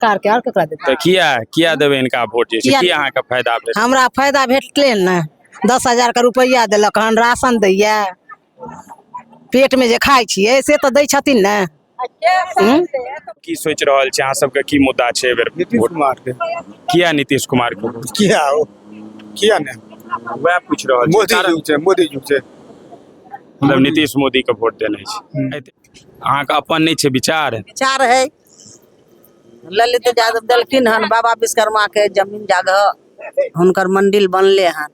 सरकार के और केकरा देते तो किया देवे इनका वोट जे छै की अहाँ के फायदा भेट हमरा फायदा भेटले ने 10,000 के रुपया देलक हन राशन दैया पेट में जे खाइ छियै से तो दै छथिन ने की सोच रहल छै अहाँ सबके की मुद्दा छै एबेर नीतीश कुमार के किया नीतीश कुमार के किया ने वह पूछ रहल छै मोदी जी से मतलब नीतीश मोदी के वोट देने छै अहाँ के अपन नहीं छै विचार विचार है ललित यादव देलखिन हन बाबा विश्वकर्मा के जमीन जगह हुनकर मंदिर बनले हन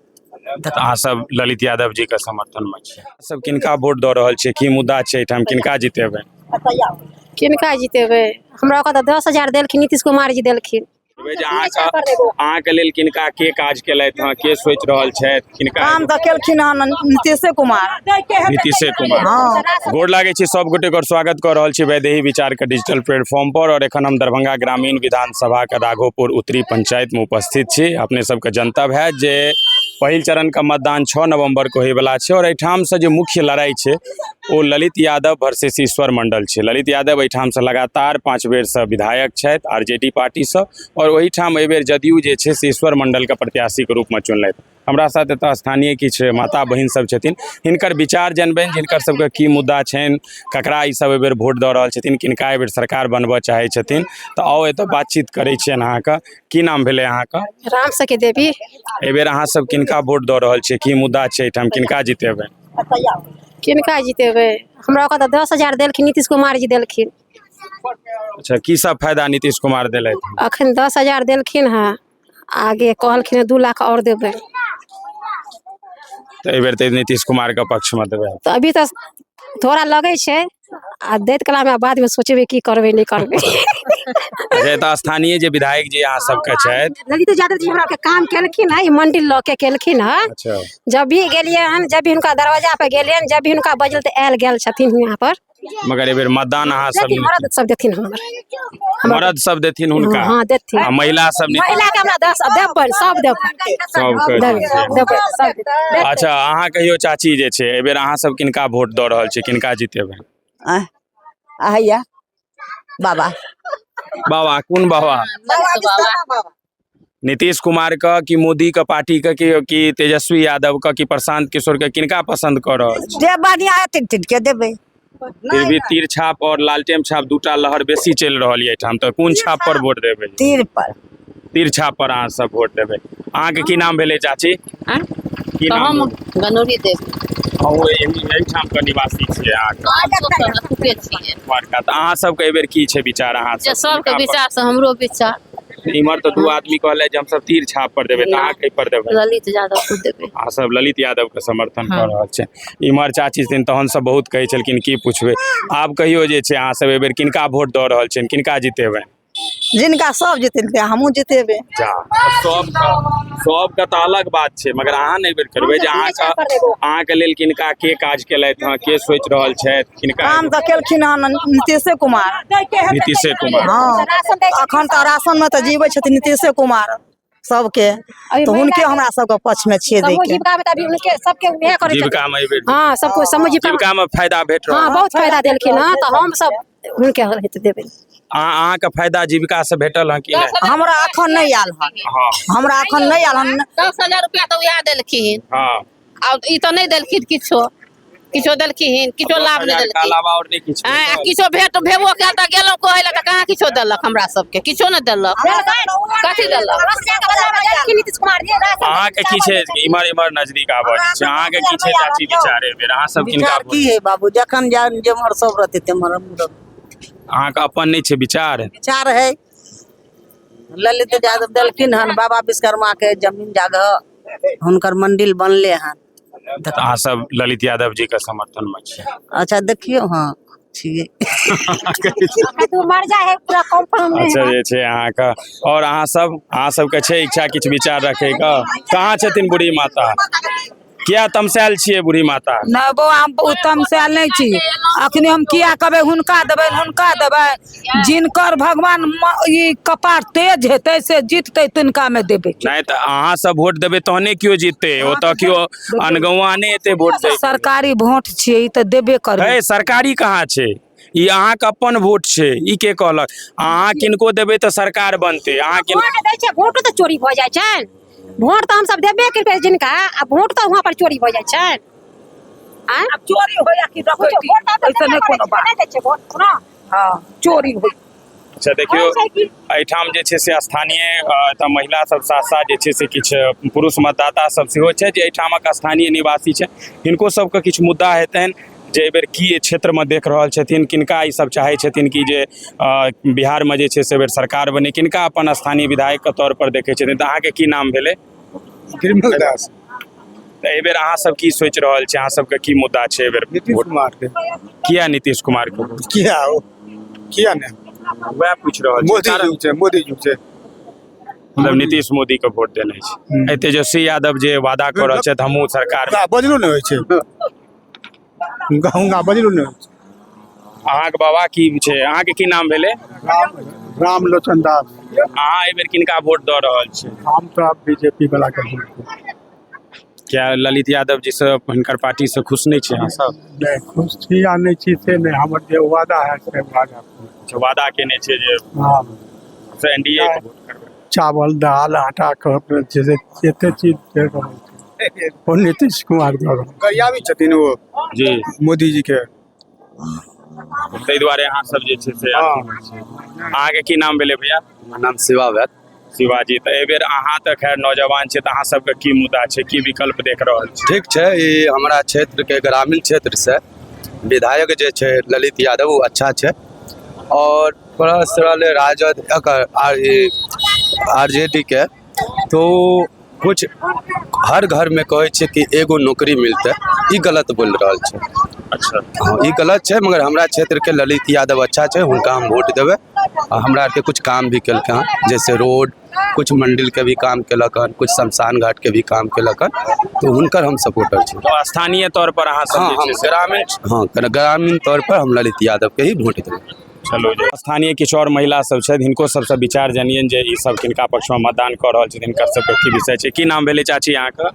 तो अहाँ सब ललित यादव जी के समर्थन में छै सब किनका वोट दऽ रहल छै की मुद्दा छै एठाम किनका जितेबै किनका जीतेबै हमरा ओकरा 10,000 देलखिन नीतीश कुमार जी देलखिन अहाँ के लेल किनका के काज केलथि हँ के सोच रहल छथि किनका काम तो केलखिन हन नीतीशे कुमार गोर लागे छी सब गोटे के स्वागत कर रहल छी वैदेही विचार के डिजिटल प्लेटफॉर्म पर और एखन हम दरभंगा ग्रामीण विधानसभा के राघोपुर उत्तरी पंचायत में उपस्थित छी अपने सबके जनतब है जे पहिल चरण का मतदान 6 नवंबर को होयवला छै और एठाम से जो मुख्य लड़ाई छै ओ ललित यादव वर्सेस ईश्वर मंडल छै ललित यादव एठाम से लगातार 5 बेर से विधायक छथि आरजेडी पार्टी से और ओहिठाम एहि बेर जदयू जे छै से ईश्वर मंडल के प्रत्याशी के रूप में चुनलथि हमरा साथ एतऽ स्थानीय किछु माता बहिन सब छथिन हिनकर विचार जानबनि जिनकर सबके की मुद्दा छनि ककरा ई सब एहि बेर वोट दऽ रहल छथिन किनका एहि बेर सरकार बनबऽ चाहै छथिन तऽ आओ एतऽ बातचीत करै छियनि अहाँके की नाम भेलै अहाँके राम सखी देवी एहि बेर अहाँ सब किनका वोट दऽ रहल छियै की मुद्दा छै एहिठाम किनका जितेबै किनका जीतेबै हमरा ओकरा 10,000 देलखिन नीतीश कुमार जी देलखिन अच्छा की सब फायदा नीतीश कुमार देलथि अखन 10,000 देलखिन हँ आगे कहलखिन 2 लाख और देबै तो एहि बेर तऽ नीतीश कुमार के पक्ष में देबै तो अभी तक थोड़ा लगे छै आ दैत कला में बाद में सोचबे की करबै नहीं करबै एतऽ स्थानीय जे विधायक जी अहाँ सबके छथि ललित यादव जी हमरा के काम केलखिन है मंदिर लऽ के केलखिन है अच्छा जब भी गेलिए हन जब भी हुनका दरवाजा पे गेलिए जब भी हुनका बजल तऽ आयल गेल छथिन यहाँ पर मगर एहि बेर मतदान अहाँ सब मर्द सब देथिन मर्द सब देथिन हुनका हाँ देथिन आ महिला सब महिला के हमरा 10 देबै सब देबै सब अच्छा अहाँ कहियो चाची जे छै एहि बेर अहाँ सब किनका वोट दऽ रहल छियै किनका जितेबै आया बाबा बाबा कोन बाबा नीतीश कुमार का कि मोदी का पार्टी का कि तेजस्वी यादव का कि प्रशांत किशोर का किनका पसंद कर रहल छी जे बढ़िया है के देबै फिर भी तीर छाप और लालटेम छाप दूटा लहर बेसी चलि रहल है एठाम तऽ कोन छाप पर वोट देबै तीर छाप पर अहाँ सब वोट देबै अहाँ के की नाम भेलै चाची की नाम गनौरी देवी एहिठाम के निवासी छियै अहाँ सबके एहि बेर की छै विचार अहाँ सबके विचार से हमरो विचार इमहर तो 2 आदमी कहले जे हम सब तीर छाप पर देबै तऽ अहाँ कई पर देबै ललित यादव को देबै अहाँ सब ललित यादव के समर्थन कर रहल छै इमहर चाची छथिन तहन सब बहुत कहै छलखिन की पूछबै आब कहियो जे छै अहाँ सब एहि बेर किनका वोट दऽ रहल छियनि किनका जितेबै जिनका सब जितेबै हमहूँ जितेबै सबके तऽ अलग बात छै मगर अहाँ नहि बेर करबै जे अहाँके लेल किनका के काज केलथि हँ के सोचि रहल छथि किनका काम तऽ केलखिन हन नीतीशे कुमार हाँ अखन तऽ राशन में तऽ जीवै छथिन नीतीशे कुमार सबके तो हुनके हमरा सबके पक्ष में छियै जीविका में हाँ सबको जीविका में फायदा भेट रहल बहुत फायदा देलखिन हँ तऽ हम सब हुनके देबै अहाँ के फायदा जीविका से भेटल हँ कि नहीं हमरा अखन नहीं आयल हन हमरा अखन नहीं आयल हन 10,000 रुपया तो वएह देलखिन हाँ अब ई तो नहीं देलखिन किछो देलखिन किछो लाभ नहीं देलखिन अलावा और नहीं किछो किछो भेबो कयल तऽ गेलहुँ कहै लए तऽ कहाँ किछो देलक हमरा सबके किछो नहीं देलक कथी देलक नीतीश कुमार जी अहाँ के की छै इमहर नजदीक आबऽ छै अहाँ के की छै चाची विचार बेर अहाँ सब किनका की है बाबू जखन जेमहर सब रहते तेमहर अहाँ के अपन नहीं छै विचार है ललित यादव देलखिन हन बाबा विश्वकर्मा के जमीन जगह हुनकर मंदिर बनले हन तऽ अहाँ सब ललित यादव जी के समर्थन में छियै अच्छा देखियो हाँ छियै अच्छा जे छै अहाँके और अहाँ सबके छै इच्छा किछु विचार रखे के कहाँ छथिन बूढ़ी माता किया तमसायल छियै बूढ़ी माता नहीं बौआ हम तमसायल नहीं छी अखनी हम किया कहबै हुनका देबै जिनकर भगवान ई कपार तेज हेतै से जीततै तिनका में देबै नहीं तऽ अहाँ सब वोट देबै तहने क्यों जीततै ओतऽ क्यों अनगौआ नहीं एतै वोट दै सरकारी वोट छियै ई तऽ देबे करबै सरकारी कहाँ छै ई अहाँके अपन वोट छै, ई के कहलक अहाँ किनको देबै तऽ सरकार बनतै, अहाँ किन वोट दै छै, वोट तऽ चोरी भऽ जाइ छै। वोट तऽ हमसब देबे करबै जिनका, आ वोट तऽ वहाँ पर चोरी भऽ जाइ छै। अब चोरी हो या कि डकैती ऐसे नहीं कोनो बात। हाँ चोरी हो। अच्छा देखियो एहिठाम जे छै से स्थानीय तऽ महिला सब साथ साथ जे छै से किछु पुरुष मतदाता सब सेहो छै जे एहिठामक स्थानीय निवासी छै, हिनको सबके किछु मुद्दा हेतनि जे एहि बेर की क्षेत्रमे देख रहल छथिन, किनका ई सब चाहै छथिन कि जे बिहारमे जे छै से बेर सरकार बने, किनका अपन स्थानीय विधायकके तौर पर देखै छथिन। तऽ अहाँके की नाम भेलै? गिरिमल दास। तऽ एहि बेर अहाँ सब की सोचि रहल छी, अहाँ सबके की मुद्दा छै एहि बेर? नीतीश कुमार के। किया नीतीश कुमार को? किया ने वह पूछ रहल छी। मोदी जी से मतलब नीतीश मोदी के वोट देने छै। तेजस्वी यादव जे वादा कर रहल छथि हमहूँ सरकार बजलो नहि होइ छै, हुनका बजलो नहि होइ छै। अहाँके बाबा की छै, अहाँके की नाम भेलै? राम लोचन दास। अहाँ एहि बेर किनका वोट दऽ रहल छी? हम तो अब बीजेपी वाला के वोट। क्या ललित यादव जी से हिनकर पार्टी से खुश नहीं छे अहाँ सब? नहीं खुश छी या नहीं छी से नहीं, हमर जे वादा है से वादा। अच्छा वादा केने छे जे हाँ से एनडीए के वोट करबै। चावल दाल आटा के जैसे जते चीज दे रहल छै वो नीतीश कुमार दऽ रहल गरिया भी छथिन वो जी मोदी जी के। ताहि दुआरे अहाँ सब जे छे से अहाँ के की नाम भेले भैया? हमर नाम शिवा भेल। शिवाजी, तो एहि बेर अहाँ तऽ खैर नौजवान छे, तऽ अहाँ सबके की मुद्दा छे, की विकल्प देख रहल छी? ठीक छै, ई हमरा क्षेत्र के ग्रामीण क्षेत्र से विधायक जे छै ललित यादव वो अच्छा छै, और प्लस रहले राजद आरजेडी के तो कुछ हर घर में कहे छै कि एगो नौकरी मिलते, ई गलत बोल रहल छै। अच्छा हाँ ई गलत छै, मगर हमरा क्षेत्र के ललित यादव अच्छा छै, हुनका हम वोट देबै। हमरा आर के कुछ काम भी केलक हन, जैसे रोड, कुछ मंदिर के भी काम केलक हन, कुछ शमशान घाट के भी काम केलक हन, तो हुनकर हम सपोर्टर छी। तो स्थानीय तौर पर अहाँ सब हाँ जे हम छे से ग्रामीण तौर पर हम ललित यादव के ही वोट देबै। चलो जे स्थानीय किछु और महिला सब छथि, हिनको सबसे विचार जानियन जे ई सब किनका पक्ष में मतदान कर रहल छथिन, हिनकर सबके की विषय छै। की नाम भेलै चाची अहाँके?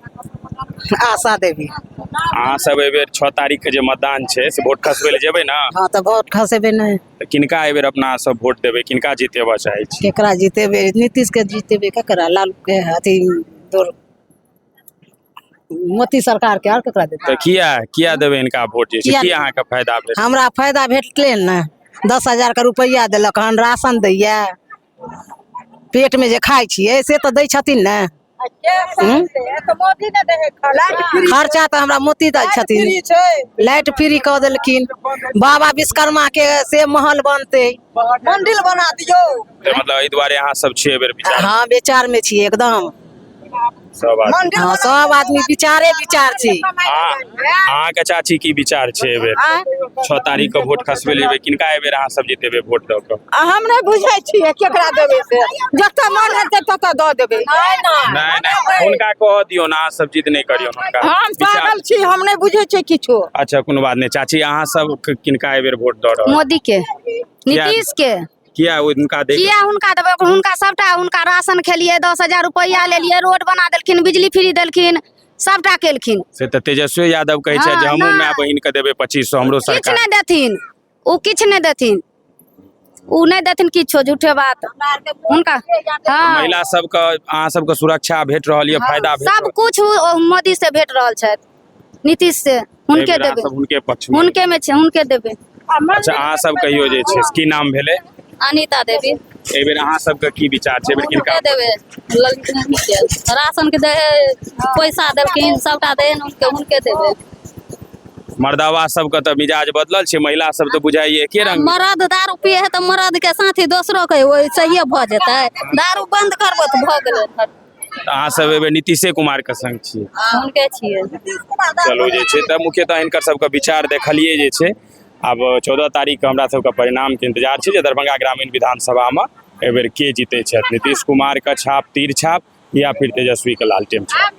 आशा देवी। अहाँ सब एहि बेर 6 तारीख के जे मतदान छै से वोट खसबै ले जेबै ना? हाँ तो वोट खसेबे नहीं। तऽ किनका एहि बेर अपना सब वोट देबै, किनका जीतेबा चाहै छी? केकरा जीतेबे? नीतीश के जीतेबे, केकरा लालू के अथी दूर मोदी सरकार के, और केकरा देते? तऽ किया देबै इनका वोट जे छै? की अहाँके फायदा भेट? हमरा फायदा भेटले न, 10,000 के रुपया देलक हन, राशन दैया, पेट में जे खाइ छियै से तो दै छथिन न। खर्चा तो हमरा मोदी दै छथिन, लाइट फ्री कऽ देलखिन, बाबा विश्वकर्मा के से महल बनते, मंदिर बना दियो। मतलब एहि दुआरे अहाँ सब छियै एहि बेर विचार? हाँ विचार में छियै एकदम, सब आदमी। हाँ सब आदमी विचार छी। अहाँके चाची की विचार छै एहि बेर 6 तारीख के वोट खसबै लेबै, किनका एहि बेर अहाँ सब जीतेबै वोट दऽ कऽ? हम नहीं बुझे छियै केकरा देबै से, जतऽ मन हेतै ततऽ दऽ देबै। नहीं हुनका कह दियौ ना, अहाँ सब जिद नहीं करियौ हुनका। हम पागल छी, हम नहीं बुझे छियै किछो। अच्छा कोनो बात नहीं। चाची अहाँ सब किनका एहि बेर वोट दऽ रहल? मोदी के, नीतीश के। किया उनका दे? किया हुनका देबै? हुनका सबटा, हुनका राशन खेलिए, 10,000 रुपया लेलिए, रोड बना देलखिन, बिजली फ्री देलखिन, सबटा केलखिन। से तऽ तेजस्वी यादव कहै छै जे हमहूँ माय बहिन के देबै 2500, हमरो किछु सरकार। नहीं देथिन, उ किछु नहीं देथिन, उ नहीं देथिन किछो, झूठे बात हुनका। हाँ महिला सबके अहाँ सबके सुरक्षा भेट रहल ये, फायदा भेट सब कुछ मोदी से भेट रहल छै, नीतीश से, हुनके देबै, हुनके पक्ष में, हुनके में छै, हुनके देबै। अच्छा अहाँ सब कहियो जे छै की नाम भेलै? अनीता देवी। एहि बेर अहाँ सबके की विचार छै? एहि बेर किनका देबै? राशन के दे, पैसा देलखिन, सबटा दे, हुनके देबै। मर्दावा सबके तऽ मिजाज बदलल छै, महिला सब तऽ बुझाइए एके रंग। मर्द दारू पिए है तऽ मर्द के साथी दोसरो के वैसे भऽ जेतै, दारू बंद करबो तऽ भऽ गेलै। अहाँ सब एहि बेर नीतीशे कुमार के संग छियै? हुनके छियै। चलो जे छै तऽ मुख्यतः हिनकर सबके विचार देखलिए जे छै। अब 14 तारीख के हमरा सबके परिणाम के इंतजार छै जे दरभंगा ग्रामीण विधानसभा में एहि बेर के जीते छथि, नीतीश कुमार का छाप तीर छाप या फिर तेजस्वी का लालटेन छाप।